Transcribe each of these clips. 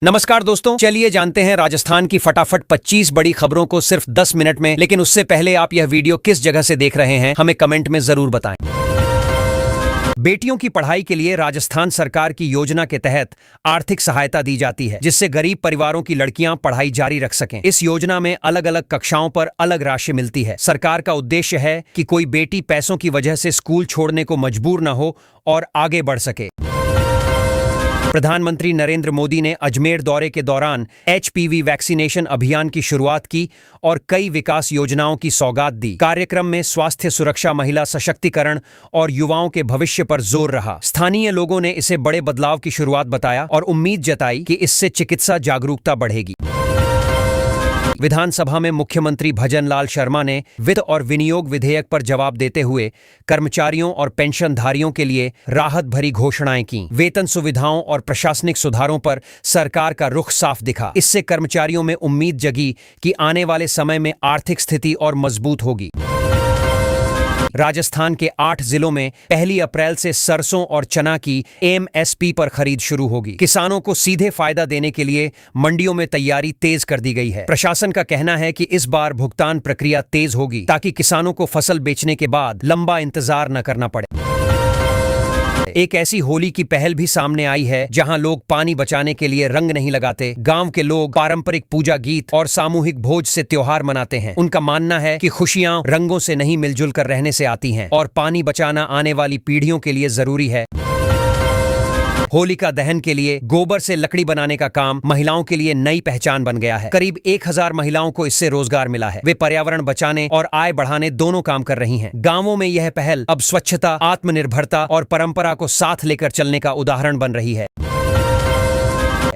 नमस्कार दोस्तों, चलिए जानते हैं राजस्थान की फटाफट 25 बड़ी खबरों को सिर्फ 10 मिनट में। लेकिन उससे पहले आप यह वीडियो किस जगह से देख रहे हैं हमें कमेंट में जरूर बताएं। बेटियों की पढ़ाई के लिए राजस्थान सरकार की योजना के तहत आर्थिक सहायता दी जाती है, जिससे गरीब परिवारों की लड़कियां पढ़ाई जारी रख सकें। इस योजना में अलग अलग कक्षाओं पर अलग राशि मिलती है। सरकार का उद्देश्य है कि कोई बेटी पैसों की वजह से स्कूल छोड़ने को मजबूर न हो और आगे बढ़ सके। प्रधानमंत्री नरेंद्र मोदी ने अजमेर दौरे के दौरान HPV वैक्सीनेशन अभियान की शुरुआत की और कई विकास योजनाओं की सौगात दी। कार्यक्रम में स्वास्थ्य सुरक्षा, महिला सशक्तिकरण और युवाओं के भविष्य पर जोर रहा। स्थानीय लोगों ने इसे बड़े बदलाव की शुरुआत बताया और उम्मीद जताई कि इससे चिकित्सा जागरूकता बढ़ेगी। विधानसभा में मुख्यमंत्री भजन लाल शर्मा ने वित्त और विनियोग विधेयक पर जवाब देते हुए कर्मचारियों और पेंशनधारियों के लिए राहत भरी घोषणाएं की। वेतन सुविधाओं और प्रशासनिक सुधारों पर सरकार का रुख साफ दिखा। इससे कर्मचारियों में उम्मीद जगी कि आने वाले समय में आर्थिक स्थिति और मजबूत होगी। राजस्थान के 8 जिलों में 1 अप्रैल से सरसों और चना की MSP पर खरीद शुरू होगी। किसानों को सीधे फायदा देने के लिए मंडियों में तैयारी तेज कर दी गई है। प्रशासन का कहना है कि इस बार भुगतान प्रक्रिया तेज होगी ताकि किसानों को फसल बेचने के बाद लंबा इंतजार न करना पड़े। एक ऐसी होली की पहल भी सामने आई है जहां लोग पानी बचाने के लिए रंग नहीं लगाते। गांव के लोग पारंपरिक पूजा गीत और सामूहिक भोज से त्योहार मनाते हैं। उनका मानना है कि खुशियां रंगों से नहीं मिलजुल कर रहने से आती हैं और पानी बचाना आने वाली पीढ़ियों के लिए जरूरी है। होलिका दहन के लिए गोबर से लकड़ी बनाने का काम महिलाओं के लिए नई पहचान बन गया है। करीब 1000 महिलाओं को इससे रोजगार मिला है। वे पर्यावरण बचाने और आय बढ़ाने दोनों काम कर रही हैं। गांवों में यह पहल अब स्वच्छता, आत्मनिर्भरता और परंपरा को साथ लेकर चलने का उदाहरण बन रही है।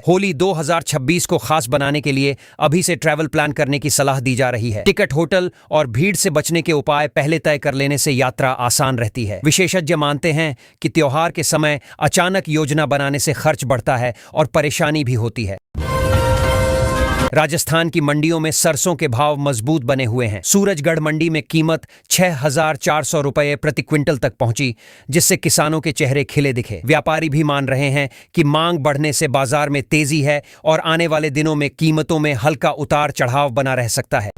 होली 2026 को खास बनाने के लिए अभी से ट्रैवल प्लान करने की सलाह दी जा रही है। टिकट, होटल और भीड़ से बचने के उपाय पहले तय कर लेने से यात्रा आसान रहती है। विशेषज्ञ मानते हैं कि त्योहार के समय अचानक योजना बनाने से खर्च बढ़ता है और परेशानी भी होती है। राजस्थान की मंडियों में सरसों के भाव मजबूत बने हुए हैं। सूरजगढ़ मंडी में कीमत 6400 रुपये प्रति क्विंटल तक पहुंची, जिससे किसानों के चेहरे खिले दिखे। व्यापारी भी मान रहे हैं कि मांग बढ़ने से बाजार में तेजी है और आने वाले दिनों में कीमतों में हल्का उतार चढ़ाव बना रह सकता है।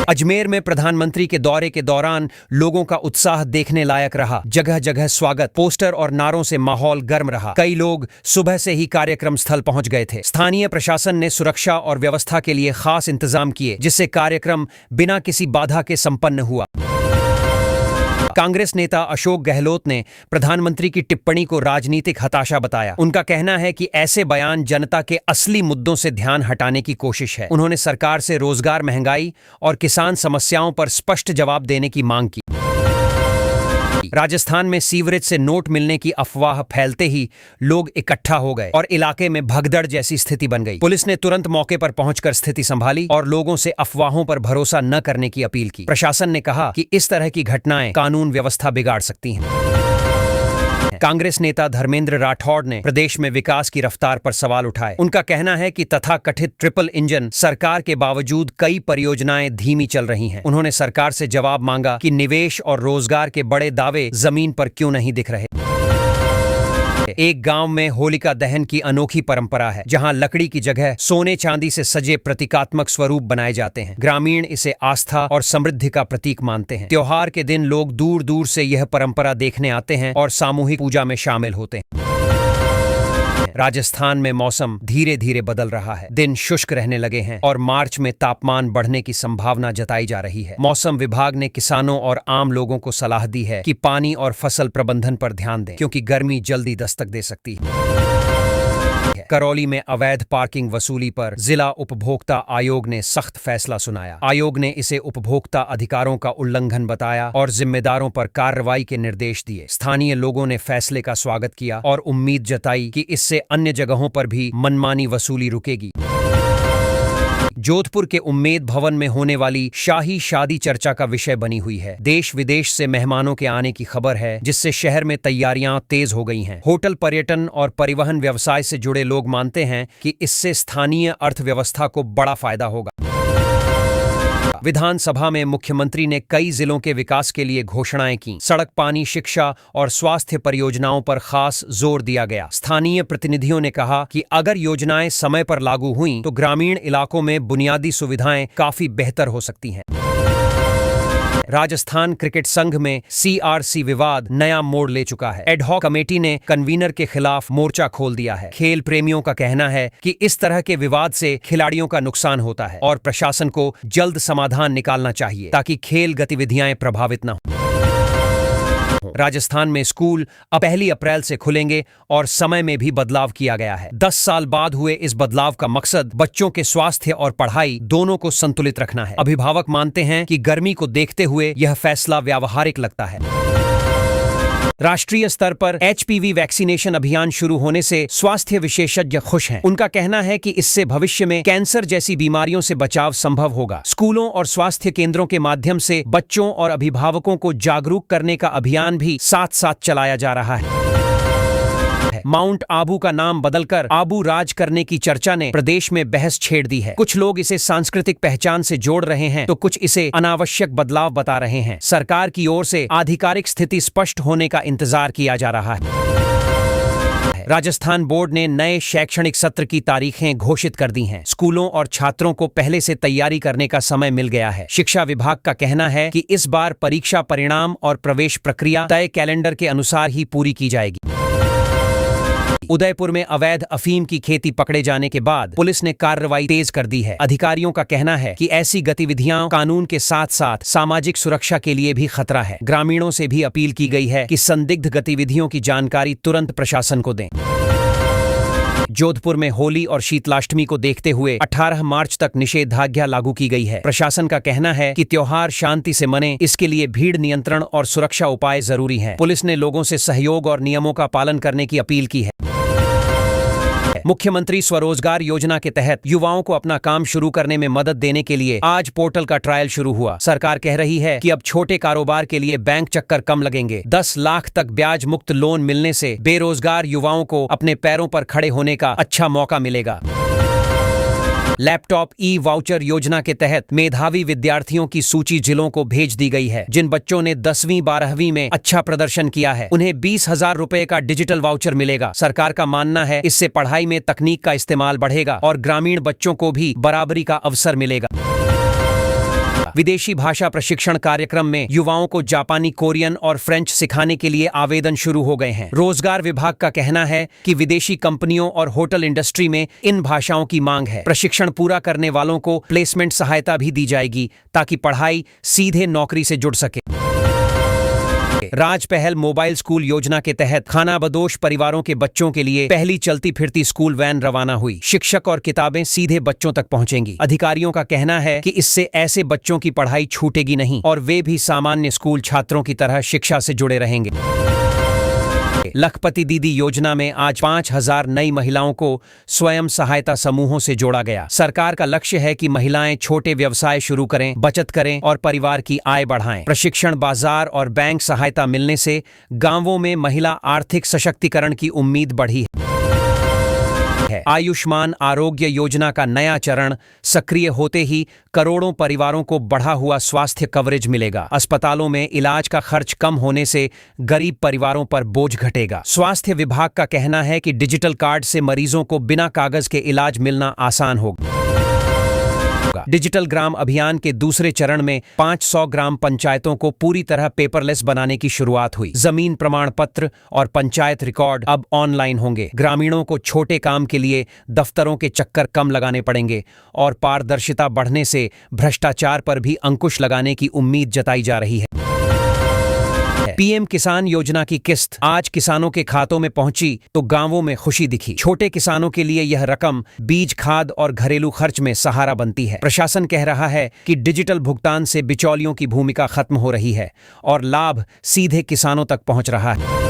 अजमेर में प्रधानमंत्री के दौरे के दौरान लोगों का उत्साह देखने लायक रहा। जगह जगह स्वागत, पोस्टर और नारों से माहौल गर्म रहा। कई लोग सुबह से ही कार्यक्रम स्थल पहुंच गए थे। स्थानीय प्रशासन ने सुरक्षा और व्यवस्था के लिए खास इंतजाम किए, जिससे कार्यक्रम बिना किसी बाधा के संपन्न हुआ। कांग्रेस नेता अशोक गहलोत ने प्रधानमंत्री की टिप्पणी को राजनीतिक हताशा बताया। उनका कहना है कि ऐसे बयान जनता के असली मुद्दों से ध्यान हटाने की कोशिश है। उन्होंने सरकार से रोजगार, महंगाई और किसान समस्याओं पर स्पष्ट जवाब देने की मांग की। राजस्थान में सीवरेज से नोट मिलने की अफवाह फैलते ही लोग इकट्ठा हो गए और इलाके में भगदड़ जैसी स्थिति बन गई। पुलिस ने तुरंत मौके पर पहुंचकर स्थिति संभाली और लोगों से अफवाहों पर भरोसा न करने की अपील की। प्रशासन ने कहा कि इस तरह की घटनाएं कानून व्यवस्था बिगाड़ सकती हैं। कांग्रेस नेता धर्मेंद्र राठौड़ ने प्रदेश में विकास की रफ्तार पर सवाल उठाए। उनका कहना है कि तथाकथित ट्रिपल इंजन सरकार के बावजूद कई परियोजनाएं धीमी चल रही हैं। उन्होंने सरकार से जवाब मांगा कि निवेश और रोजगार के बड़े दावे जमीन पर क्यों नहीं दिख रहे। एक गांव में होलिका दहन की अनोखी परंपरा है, जहां लकड़ी की जगह सोने चांदी से सजे प्रतीकात्मक स्वरूप बनाए जाते हैं। ग्रामीण इसे आस्था और समृद्धि का प्रतीक मानते हैं। त्योहार के दिन लोग दूर दूर से यह परंपरा देखने आते हैं और सामूहिक पूजा में शामिल होते हैं। राजस्थान में मौसम धीरे धीरे बदल रहा है। दिन शुष्क रहने लगे हैं और मार्च में तापमान बढ़ने की संभावना जताई जा रही है। मौसम विभाग ने किसानों और आम लोगों को सलाह दी है कि पानी और फसल प्रबंधन पर ध्यान दें, क्योंकि गर्मी जल्दी दस्तक दे सकती है। करौली में अवैध पार्किंग वसूली पर जिला उपभोक्ता आयोग ने सख्त फैसला सुनाया। आयोग ने इसे उपभोक्ता अधिकारों का उल्लंघन बताया और जिम्मेदारों पर कार्रवाई के निर्देश दिए। स्थानीय लोगों ने फैसले का स्वागत किया और उम्मीद जताई कि इससे अन्य जगहों पर भी मनमानी वसूली रुकेगी। जोधपुर के उम्मेद भवन में होने वाली शाही शादी चर्चा का विषय बनी हुई है। देश विदेश से मेहमानों के आने की खबर है, जिससे शहर में तैयारियां तेज हो गई हैं। होटल, पर्यटन और परिवहन व्यवसाय से जुड़े लोग मानते हैं कि इससे स्थानीय अर्थव्यवस्था को बड़ा फायदा होगा। विधानसभा में मुख्यमंत्री ने कई जिलों के विकास के लिए घोषणाएं की। सड़क, पानी, शिक्षा और स्वास्थ्य परियोजनाओं पर खास जोर दिया गया। स्थानीय प्रतिनिधियों ने कहा कि अगर योजनाएं समय पर लागू हुईं तो ग्रामीण इलाकों में बुनियादी सुविधाएं काफी बेहतर हो सकती हैं। राजस्थान क्रिकेट संघ में CRC विवाद नया मोड़ ले चुका है। एडहॉक कमेटी ने कन्वीनर के खिलाफ मोर्चा खोल दिया है। खेल प्रेमियों का कहना है कि इस तरह के विवाद से खिलाड़ियों का नुकसान होता है और प्रशासन को जल्द समाधान निकालना चाहिए ताकि खेल गतिविधियां प्रभावित न हो। राजस्थान में स्कूल अब 1 अप्रैल से खुलेंगे और समय में भी बदलाव किया गया है। 10 साल बाद हुए इस बदलाव का मकसद बच्चों के स्वास्थ्य और पढ़ाई दोनों को संतुलित रखना है। अभिभावक मानते हैं कि गर्मी को देखते हुए यह फैसला व्यावहारिक लगता है। राष्ट्रीय स्तर पर HPV वैक्सीनेशन अभियान शुरू होने से स्वास्थ्य विशेषज्ञ खुश हैं। उनका कहना है कि इससे भविष्य में कैंसर जैसी बीमारियों से बचाव संभव होगा। स्कूलों और स्वास्थ्य केंद्रों के माध्यम से बच्चों और अभिभावकों को जागरूक करने का अभियान भी साथ साथ चलाया जा रहा है। माउंट आबू का नाम बदलकर आबू राज करने की चर्चा ने प्रदेश में बहस छेड़ दी है। कुछ लोग इसे सांस्कृतिक पहचान से जोड़ रहे हैं तो कुछ इसे अनावश्यक बदलाव बता रहे हैं। सरकार की ओर से आधिकारिक स्थिति स्पष्ट होने का इंतजार किया जा रहा है। राजस्थान बोर्ड ने नए शैक्षणिक सत्र की तारीखें घोषित कर दी हैं। स्कूलों और छात्रों को पहले से तैयारी करने का समय मिल गया है। शिक्षा विभाग का कहना है कि इस बार परीक्षा परिणाम और प्रवेश प्रक्रिया तय कैलेंडर के अनुसार ही पूरी की जाएगी। उदयपुर में अवैध अफीम की खेती पकड़े जाने के बाद पुलिस ने कार्रवाई तेज कर दी है। अधिकारियों का कहना है कि ऐसी गतिविधियां कानून के साथ साथ सामाजिक सुरक्षा के लिए भी खतरा है। ग्रामीणों से भी अपील की गई है कि संदिग्ध गतिविधियों की जानकारी तुरंत प्रशासन को दें। जोधपुर में होली और शीतलाष्टमी को देखते हुए 18 मार्च तक निषेधाज्ञा लागू की गई है। प्रशासन का कहना है कि त्योहार शांति से मने, इसके लिए भीड़ नियंत्रण और सुरक्षा उपाय जरूरी हैं। पुलिस ने लोगों से सहयोग और नियमों का पालन करने की अपील की है। मुख्यमंत्री स्वरोजगार योजना के तहत युवाओं को अपना काम शुरू करने में मदद देने के लिए आज पोर्टल का ट्रायल शुरू हुआ। सरकार कह रही है कि अब छोटे कारोबार के लिए बैंक चक्कर कम लगेंगे। 10 लाख तक ब्याज मुक्त लोन मिलने से बेरोजगार युवाओं को अपने पैरों पर खड़े होने का अच्छा मौका मिलेगा। लैपटॉप ई-वाउचर योजना के तहत मेधावी विद्यार्थियों की सूची जिलों को भेज दी गई है। जिन बच्चों ने 10वीं 12वीं में अच्छा प्रदर्शन किया है उन्हें 20,000 रुपए का डिजिटल वाउचर मिलेगा। सरकार का मानना है इससे पढ़ाई में तकनीक का इस्तेमाल बढ़ेगा और ग्रामीण बच्चों को भी बराबरी का अवसर मिलेगा। विदेशी भाषा प्रशिक्षण कार्यक्रम में युवाओं को जापानी, कोरियन और फ्रेंच सिखाने के लिए आवेदन शुरू हो गए हैं। रोजगार विभाग का कहना है कि विदेशी कंपनियों और होटल इंडस्ट्री में इन भाषाओं की मांग है। प्रशिक्षण पूरा करने वालों को प्लेसमेंट सहायता भी दी जाएगी ताकि पढ़ाई सीधे नौकरी से जुड़ सके। राज पहल मोबाइल स्कूल योजना के तहत खानाबदोश परिवारों के बच्चों के लिए पहली चलती फिरती स्कूल वैन रवाना हुई। शिक्षक और किताबें सीधे बच्चों तक पहुंचेंगी। अधिकारियों का कहना है कि इससे ऐसे बच्चों की पढ़ाई छूटेगी नहीं और वे भी सामान्य स्कूल छात्रों की तरह शिक्षा से जुड़े रहेंगे। लखपति दीदी योजना में आज 5,000 नई महिलाओं को स्वयं सहायता समूहों से जोड़ा गया। सरकार का लक्ष्य है कि महिलाएं छोटे व्यवसाय शुरू करें, बचत करें और परिवार की आय बढ़ाएं। प्रशिक्षण, बाजार और बैंक सहायता मिलने से गांवों में महिला आर्थिक सशक्तिकरण की उम्मीद बढ़ी है। आयुष्मान आरोग्य योजना का नया चरण सक्रिय होते ही करोड़ों परिवारों को बढ़ा हुआ स्वास्थ्य कवरेज मिलेगा। अस्पतालों में इलाज का खर्च कम होने से गरीब परिवारों पर बोझ घटेगा। स्वास्थ्य विभाग का कहना है कि डिजिटल कार्ड से मरीजों को बिना कागज के इलाज मिलना आसान होगा। डिजिटल ग्राम अभियान के दूसरे चरण में 500 ग्राम पंचायतों को पूरी तरह पेपरलेस बनाने की शुरुआत हुई। जमीन प्रमाण पत्र और पंचायत रिकॉर्ड अब ऑनलाइन होंगे। ग्रामीणों को छोटे काम के लिए दफ्तरों के चक्कर कम लगाने पड़ेंगे और पारदर्शिता बढ़ने से भ्रष्टाचार पर भी अंकुश लगाने की उम्मीद जताई जा रही है। पीएम किसान योजना की किस्त आज किसानों के खातों में पहुंची तो गांवों में खुशी दिखी। छोटे किसानों के लिए यह रकम बीज, खाद और घरेलू खर्च में सहारा बनती है। प्रशासन कह रहा है कि डिजिटल भुगतान से बिचौलियों की भूमिका खत्म हो रही है और लाभ सीधे किसानों तक पहुंच रहा है।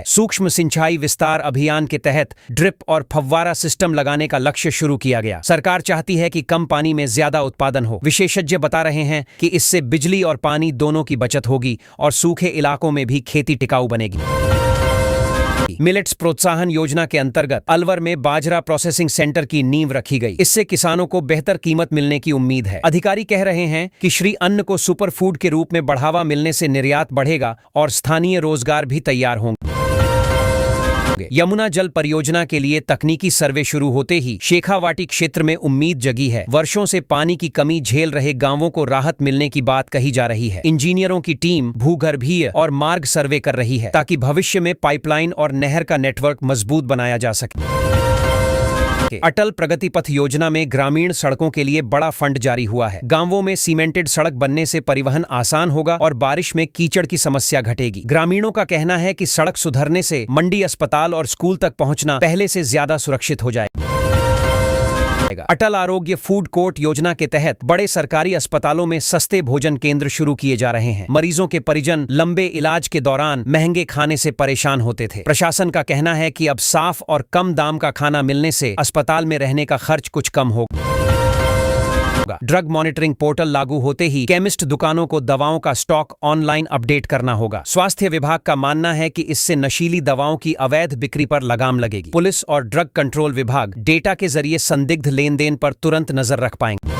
सूक्ष्म सिंचाई विस्तार अभियान के तहत ड्रिप और फव्वारा सिस्टम लगाने का लक्ष्य शुरू किया गया। सरकार चाहती है कि कम पानी में ज्यादा उत्पादन हो। विशेषज्ञ बता रहे हैं कि इससे बिजली और पानी दोनों की बचत होगी और सूखे इलाकों में भी खेती टिकाऊ बनेगी। मिलेट्स प्रोत्साहन योजना के अंतर्गत अलवर में बाजरा प्रोसेसिंग सेंटर की नींव रखी गई। इससे किसानों को बेहतर कीमत मिलने की उम्मीद है। अधिकारी कह रहे हैं कि श्री अन्न को सुपर फूड के रूप में बढ़ावा मिलने से निर्यात बढ़ेगा और स्थानीय रोजगार भी तैयार होंगे। यमुना जल परियोजना के लिए तकनीकी सर्वे शुरू होते ही शेखावाटी क्षेत्र में उम्मीद जगी है। वर्षों से पानी की कमी झेल रहे गांवों को राहत मिलने की बात कही जा रही है। इंजीनियरों की टीम भूगर्भीय और मार्ग सर्वे कर रही है ताकि भविष्य में पाइपलाइन और नहर का नेटवर्क मजबूत बनाया जा सके। अटल प्रगति पथ योजना में ग्रामीण सड़कों के लिए बड़ा फंड जारी हुआ है। गांवों में सीमेंटेड सड़क बनने से परिवहन आसान होगा और बारिश में कीचड़ की समस्या घटेगी। ग्रामीणों का कहना है कि सड़क सुधरने से मंडी, अस्पताल और स्कूल तक पहुंचना पहले से ज्यादा सुरक्षित हो जाएगा। अटल आरोग्य फूड कोर्ट योजना के तहत बड़े सरकारी अस्पतालों में सस्ते भोजन केंद्र शुरू किए जा रहे हैं। मरीजों के परिजन लंबे इलाज के दौरान महंगे खाने से परेशान होते थे। प्रशासन का कहना है कि अब साफ और कम दाम का खाना मिलने से अस्पताल में रहने का खर्च कुछ कम होगा। ड्रग मॉनिटरिंग पोर्टल लागू होते ही केमिस्ट दुकानों को दवाओं का स्टॉक ऑनलाइन अपडेट करना होगा। स्वास्थ्य विभाग का मानना है कि इससे नशीली दवाओं की अवैध बिक्री पर लगाम लगेगी। पुलिस और ड्रग कंट्रोल विभाग डेटा के जरिए संदिग्ध लेन-देन पर तुरंत नजर रख पाएंगे।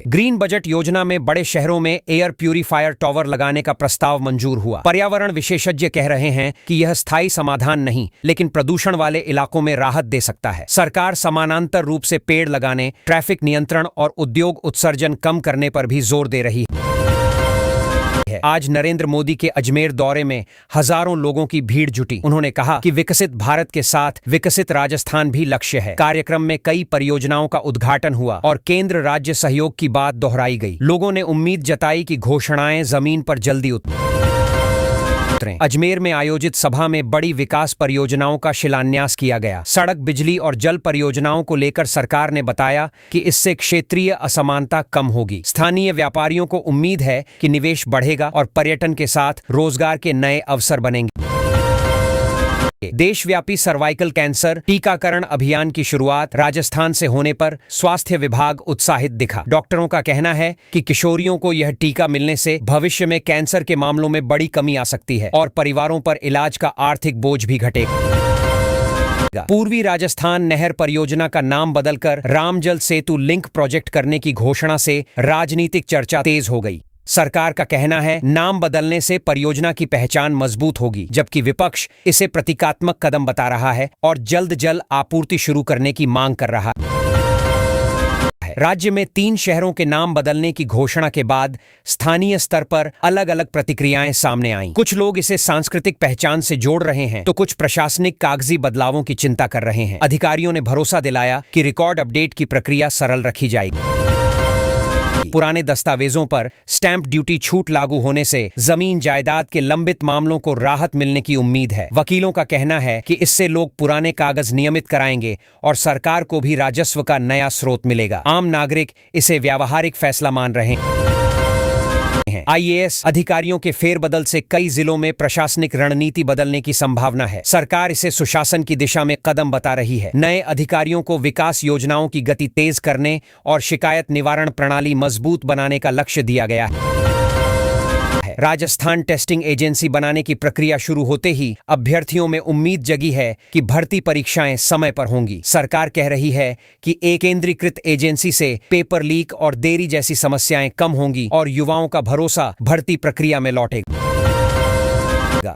ग्रीन बजट योजना में बड़े शहरों में एयर प्यूरीफायर टॉवर लगाने का प्रस्ताव मंजूर हुआ। पर्यावरण विशेषज्ञ कह रहे हैं कि यह स्थायी समाधान नहीं, लेकिन प्रदूषण वाले इलाकों में राहत दे सकता है। सरकार समानांतर रूप से पेड़ लगाने, ट्रैफिक नियंत्रण और उद्योग उत्सर्जन कम करने पर भी जोर दे रही है। आज नरेंद्र मोदी के अजमेर दौरे में हजारों लोगों की भीड़ जुटी। उन्होंने कहा कि विकसित भारत के साथ विकसित राजस्थान भी लक्ष्य है। कार्यक्रम में कई परियोजनाओं का उद्घाटन हुआ और केंद्र राज्य सहयोग की बात दोहराई गई। लोगों ने उम्मीद जताई कि घोषणाएं जमीन पर जल्दी उतरें। अजमेर में आयोजित सभा में बड़ी विकास परियोजनाओं का शिलान्यास किया गया। सड़क, बिजली और जल परियोजनाओं को लेकर सरकार ने बताया कि इससे क्षेत्रीय असमानता कम होगी। स्थानीय व्यापारियों को उम्मीद है कि निवेश बढ़ेगा और पर्यटन के साथ रोजगार के नए अवसर बनेंगे। देशव्यापी सर्वाइकल कैंसर टीकाकरण अभियान की शुरुआत राजस्थान से होने पर स्वास्थ्य विभाग उत्साहित दिखा। डॉक्टरों का कहना है कि किशोरियों को यह टीका मिलने से भविष्य में कैंसर के मामलों में बड़ी कमी आ सकती है और परिवारों पर इलाज का आर्थिक बोझ भी घटेगा। पूर्वी राजस्थान नहर परियोजना का नाम बदलकर रामजल सेतु लिंक प्रोजेक्ट करने की घोषणा से राजनीतिक चर्चा तेज हो गई। सरकार का कहना है नाम बदलने से परियोजना की पहचान मजबूत होगी, जबकि विपक्ष इसे प्रतीकात्मक कदम बता रहा है और जल्द जल आपूर्ति शुरू करने की मांग कर रहा है। राज्य में 3 शहरों के नाम बदलने की घोषणा के बाद स्थानीय स्तर पर अलग अलग प्रतिक्रियाएं सामने आईं। कुछ लोग इसे सांस्कृतिक पहचान से जोड़ रहे हैं, तो कुछ प्रशासनिक कागजी बदलावों की चिंता कर रहे हैं। अधिकारियों ने भरोसा दिलाया कि रिकॉर्ड अपडेट की प्रक्रिया सरल रखी जाएगी। पुराने दस्तावेजों पर स्टैंप ड्यूटी छूट लागू होने से जमीन जायदाद के लंबित मामलों को राहत मिलने की उम्मीद है। वकीलों का कहना है कि इससे लोग पुराने कागज नियमित कराएंगे और सरकार को भी राजस्व का नया स्रोत मिलेगा। आम नागरिक इसे व्यावहारिक फैसला मान रहे हैं। आईएएस अधिकारियों के फेरबदल से कई जिलों में प्रशासनिक रणनीति बदलने की संभावना है। सरकार इसे सुशासन की दिशा में कदम बता रही है। नए अधिकारियों को विकास योजनाओं की गति तेज करने और शिकायत निवारण प्रणाली मजबूत बनाने का लक्ष्य दिया गया है। राजस्थान टेस्टिंग एजेंसी बनाने की प्रक्रिया शुरू होते ही अभ्यर्थियों में उम्मीद जगी है कि भर्ती परीक्षाएं समय पर होंगी। सरकार कह रही है कि एक केंद्रीकृत एजेंसी से पेपर लीक और देरी जैसी समस्याएं कम होंगी और युवाओं का भरोसा भर्ती प्रक्रिया में लौटेगा।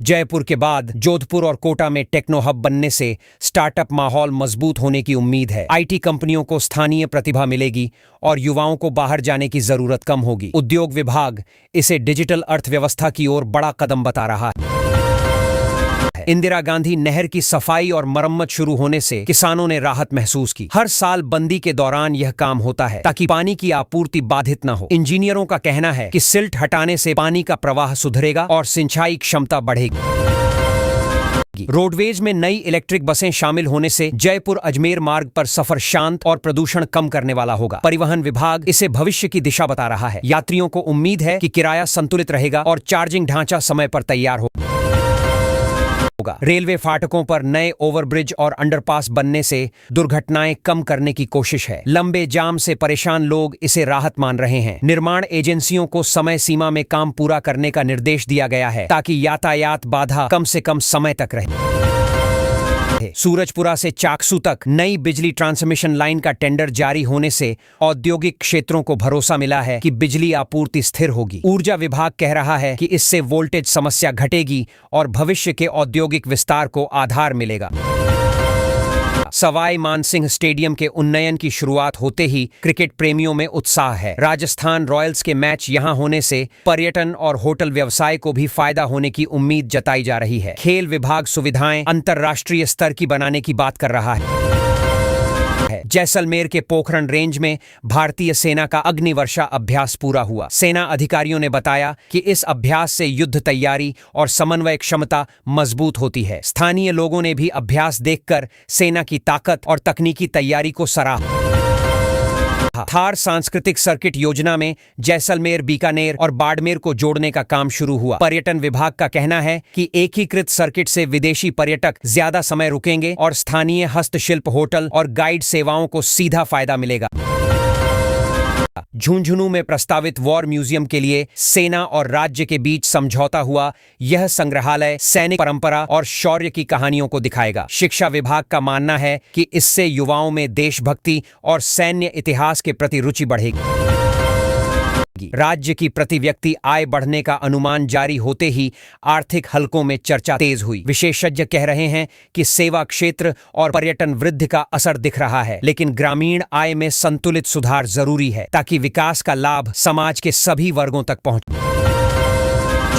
जयपुर के बाद जोधपुर और कोटा में टेक्नो हब बनने से स्टार्टअप माहौल मजबूत होने की उम्मीद है। आईटी कंपनियों को स्थानीय प्रतिभा मिलेगी और युवाओं को बाहर जाने की जरूरत कम होगी। उद्योग विभाग इसे डिजिटल अर्थव्यवस्था की ओर बड़ा कदम बता रहा है। इंदिरा गांधी नहर की सफाई और मरम्मत शुरू होने से किसानों ने राहत महसूस की। हर साल बंदी के दौरान यह काम होता है ताकि पानी की आपूर्ति बाधित न हो। इंजीनियरों का कहना है कि सिल्ट हटाने से पानी का प्रवाह सुधरेगा और सिंचाई क्षमता बढ़ेगी। रोडवेज में नई इलेक्ट्रिक बसें शामिल होने से जयपुर अजमेर मार्ग पर सफर शांत और प्रदूषण कम करने वाला होगा। परिवहन विभाग इसे भविष्य की दिशा बता रहा है। यात्रियों को उम्मीद है कि किराया संतुलित रहेगा और चार्जिंग ढांचा समय पर तैयार होगा। होगा। रेलवे फाटकों पर नए ओवरब्रिज और अंडरपास बनने से दुर्घटनाएं कम करने की कोशिश है। लंबे जाम से परेशान लोग इसे राहत मान रहे हैं। निर्माण एजेंसियों को समय सीमा में काम पूरा करने का निर्देश दिया गया है ताकि यातायात बाधा कम से कम समय तक रहे। सूरजपुरा से चाकसू तक नई बिजली ट्रांसमिशन लाइन का टेंडर जारी होने से औद्योगिक क्षेत्रों को भरोसा मिला है कि बिजली आपूर्ति स्थिर होगी। ऊर्जा विभाग कह रहा है कि इससे वोल्टेज समस्या घटेगी और भविष्य के औद्योगिक विस्तार को आधार मिलेगा। सवाई मानसिंह स्टेडियम के उन्नयन की शुरुआत होते ही क्रिकेट प्रेमियों में उत्साह है। राजस्थान रॉयल्स के मैच यहां होने से पर्यटन और होटल व्यवसाय को भी फायदा होने की उम्मीद जताई जा रही है। खेल विभाग सुविधाएं अंतर्राष्ट्रीय स्तर की बनाने की बात कर रहा है। जैसलमेर के पोखरण रेंज में भारतीय सेना का अग्निवर्षा अभ्यास पूरा हुआ। सेना अधिकारियों ने बताया कि इस अभ्यास से युद्ध तैयारी और समन्वय क्षमता मजबूत होती है। स्थानीय लोगों ने भी अभ्यास देखकर सेना की ताकत और तकनीकी तैयारी को सराहा। थार सांस्कृतिक सर्किट योजना में जैसलमेर, बीकानेर और बाड़मेर को जोड़ने का काम शुरू हुआ। पर्यटन विभाग का कहना है कि एकीकृत सर्किट से विदेशी पर्यटक ज्यादा समय रुकेंगे और स्थानीय हस्तशिल्प, होटल और गाइड सेवाओं को सीधा फायदा मिलेगा। झुंझुनू में प्रस्तावित वॉर म्यूजियम के लिए सेना और राज्य के बीच समझौता हुआ। यह संग्रहालय सैनिक परंपरा और शौर्य की कहानियों को दिखाएगा। शिक्षा विभाग का मानना है कि इससे युवाओं में देशभक्ति और सैन्य इतिहास के प्रति रुचि बढ़ेगी। राज्य की प्रति व्यक्ति आय बढ़ने का अनुमान जारी होते ही आर्थिक हलकों में चर्चा तेज हुई। विशेषज्ञ कह रहे हैं कि सेवा क्षेत्र और पर्यटन वृद्धि का असर दिख रहा है, लेकिन ग्रामीण आय में संतुलित सुधार जरूरी है ताकि विकास का लाभ समाज के सभी वर्गों तक पहुंचे।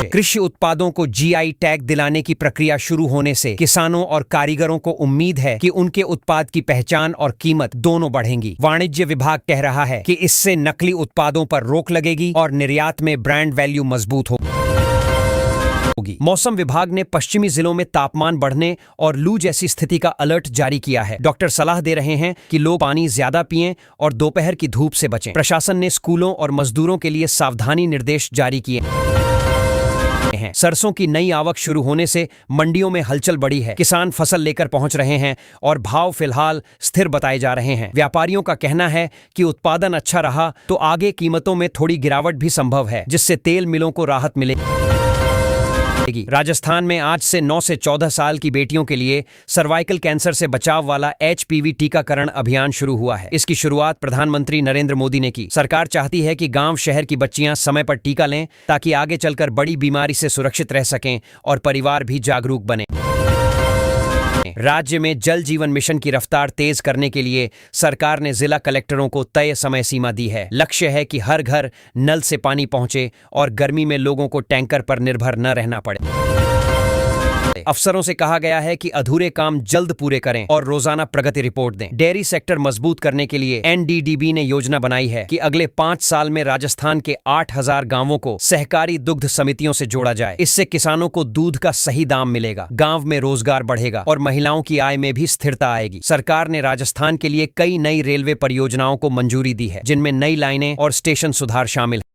कृषि उत्पादों को जीआई टैग दिलाने की प्रक्रिया शुरू होने से किसानों और कारीगरों को उम्मीद है कि उनके उत्पाद की पहचान और कीमत दोनों बढ़ेंगी। वाणिज्य विभाग कह रहा है कि इससे नकली उत्पादों पर रोक लगेगी और निर्यात में ब्रांड वैल्यू मजबूत होगी। मौसम विभाग ने पश्चिमी जिलों में तापमान बढ़ने और लू जैसी स्थिति का अलर्ट जारी किया है। डॉक्टर सलाह दे रहे हैं कि लोग पानी ज्यादा पिएं और दोपहर की धूप से बचें। प्रशासन ने स्कूलों और मजदूरों के लिए सावधानी निर्देश जारी किए हैं। सरसों की नई आवक शुरू होने से मंडियों में हलचल बढ़ी है। किसान फसल लेकर पहुंच रहे हैं और भाव फिलहाल स्थिर बताए जा रहे हैं। व्यापारियों का कहना है कि उत्पादन अच्छा रहा तो आगे कीमतों में थोड़ी गिरावट भी संभव है, जिससे तेल मिलों को राहत मिलेगी। राजस्थान में आज से 9 से 14 साल की बेटियों के लिए सर्वाइकल कैंसर से बचाव वाला HPV टीकाकरण अभियान शुरू हुआ है। इसकी शुरुआत प्रधानमंत्री नरेंद्र मोदी ने की। सरकार चाहती है कि गांव शहर की बच्चियां समय पर टीका लें ताकि आगे चलकर बड़ी बीमारी से सुरक्षित रह सकें और परिवार भी जागरूक बने। राज्य में जल जीवन मिशन की रफ्तार तेज करने के लिए सरकार ने जिला कलेक्टरों को तय समय सीमा दी है। लक्ष्य है कि हर घर नल से पानी पहुंचे और गर्मी में लोगों को टैंकर पर निर्भर न रहना पड़े। अफसरों से कहा गया है कि अधूरे काम जल्द पूरे करें और रोजाना प्रगति रिपोर्ट दें। डेयरी सेक्टर मजबूत करने के लिए NDDB ने योजना बनाई है कि अगले 5 साल में राजस्थान के 8000 गांवों को सहकारी दुग्ध समितियों से जोड़ा जाए। इससे किसानों को दूध का सही दाम मिलेगा, गांव में रोजगार बढ़ेगा और महिलाओं की आय में भी स्थिरता आएगी। सरकार ने राजस्थान के लिए कई नई रेलवे परियोजनाओं को मंजूरी दी है, जिनमें नई लाइनें और स्टेशन सुधार शामिल हैं।